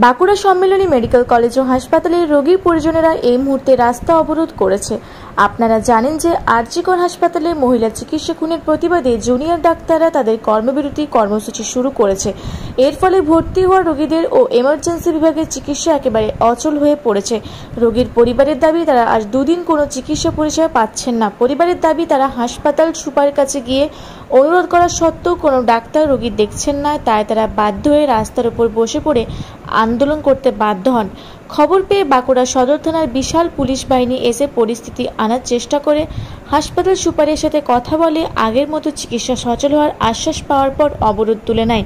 বাঁকুড়া সম্মিলনী medical college ও হাসপাতালে রোগীর পরিজনেরা এই মুহূর্তে রাস্তা অবরোধ করেছে। আপনারা জানেন যে আরজি কর হাসপাতালে মহিলা চিকিৎসা খুনের প্রতিবাদে জুনিয়র ডাক্তাররা তাদের কর্মবিরতি কর্মসূচি শুরু করেছে। এর ফলে ভর্তি হওয়া রোগীদের ও এমার্জেন্সি বিভাগের চিকিৎসা একেবারে অচল হয়ে পড়েছে। রোগীর পরিবারের দাবি, তারা আজ দুদিন কোনো চিকিৎসা পরিষেবা পাচ্ছেন না। পরিবারের দাবি, তারা হাসপাতাল সুপারের কাছে গিয়ে অনুরোধ করা সত্ত্বেও কোনো ডাক্তার রোগী দেখছেন না, তাই তারা বাধ্য হয়ে রাস্তার উপর বসে পড়ে আন্দোলন করতে বাধ্য হন। খবর পেয়ে বাঁকুড়া সদর থানার বিশাল পুলিশ বাহিনী এসে পরিস্থিতি আনার চেষ্টা করে হাসপাতাল সুপারের সাথে কথা বলে আগের মতো চিকিৎসা সচল হওয়ার আশ্বাস পাওয়ার পর অবরোধ তুলে নেয়।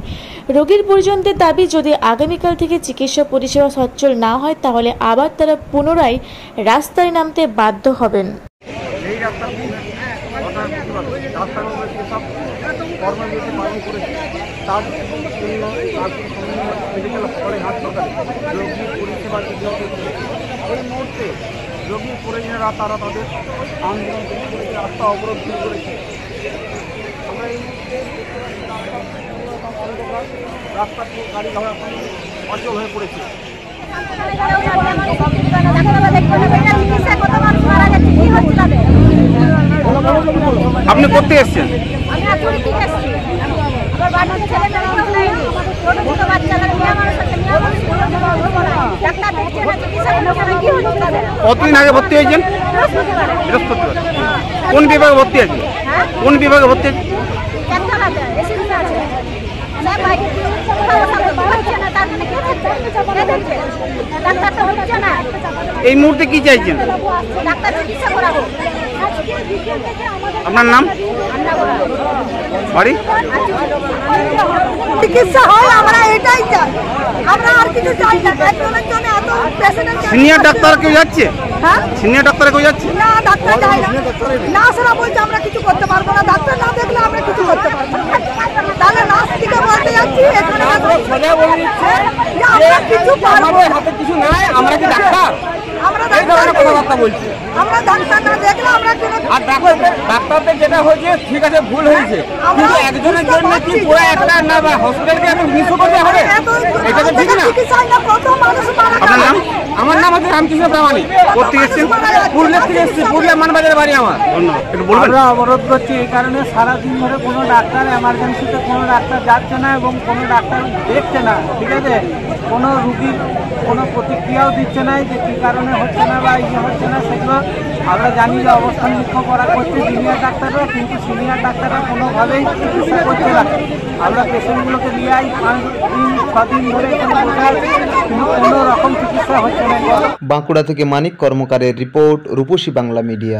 রোগীর পরিজনদের দাবি, যদি আগামীকাল থেকে চিকিৎসা পরিষেবা সচল না হয় তাহলে আবার তারা পুনরায় রাস্তায় নামতে বাধ্য হবেন। কর্মবিরতি পালন করেছে, তার জন্য মেডিকেল কলেজ হাসপাতালে রোগীর পরিষেবা এই মুহূর্তে রোগীর পরিজনেরা তারা তাদের আন্দোলন শুরু করেছে, রাস্তা অবরোধ শুরু করেছে। আমরা এই মুহূর্তে রাস্তা গাড়ি ঘোড়া অচল হয়ে পড়েছে। আপনি করতে এসছেন? কতদিন আগে ভর্তি হয়েছেন? বৃহস্পতিবার। কোন বিভাগে ভর্তি আছেন? কোন বিভাগে ভর্তি আছেন? এই মুহূর্তে কি চাইছেন? আপনার নাম? বাড়ি? চিকিৎসা হয়, আমরা এটাই চাই, আমরা আর কিছু চাই না। একজনের জন্য এত পেশেন্ট। সিনিয়র ডাক্তার কেউ যাচ্ছে? হ্যাঁ, সিনিয়র ডাক্তার কেউ যাচ্ছে না, ডাক্তার যায় না। নার্সরা বলছে আমরা কিছু করতে পারবো না, ডাক্তার না দেখলে আমরা কিছু করতে পারবো না। তাহলে নার্স থেকে বলতে যাচ্ছি এখানে আমরা কিছু পারবো না, হাতে কিছু নাই, আমরা কি ডাক্তার? আমরা কথাবার্তা বলছি, আমরা ডাক্তার না দেখলে আমরা কেন? আর ডাক্তারদের যেটা হয়েছে ঠিক আছে, ভুল হয়েছে, কিন্তু একজনের জন্য কি পুরো একটা না হসপিটালকে এখন মিস করতে হবে? এটা তো ঠিক না। আপনার নাম? আমার নাম হচ্ছে রামকৃষ্ণ প্রামাণিক। কোথা থেকে এসেছেন? পুরুলিয়া থেকে এসেছি, পুরুলিয়া মানবাজারের বাড়ি আমার। ধন্যবাদ। আমরা অবরোধ করছি এই কারণে, সারাদিন ধরে কোনো ডাক্তার এমার্জেন্সিতে কোনো ডাক্তার যাচ্ছে না এবং কোনো ডাক্তার দেখছে না, ঠিক আছে? কোনো রুগীর কোনো প্রতিক্রিয়াও দিচ্ছে না যে কী কারণে হচ্ছে না বা ইয়ে হচ্ছে না, সেগুলো আমরা জানি যে অবস্থান বিক্ষোভ করা করছে জুনিয়র ডাক্তাররা, কিন্তু সিনিয়র ডাক্তাররা কোনোভাবেই চিকিৎসা করছে না। আমরা পেশেন্টগুলোকে নিয়ে 5-6 দিন ধরে এখানে বসে আছি, কিন্তু কোনো রকম চিকিৎসা হচ্ছে না। বাঁকুড়া থেকে মানিক কর্মকারের রিপোর্ট, রূপসী বাংলা মিডিয়া।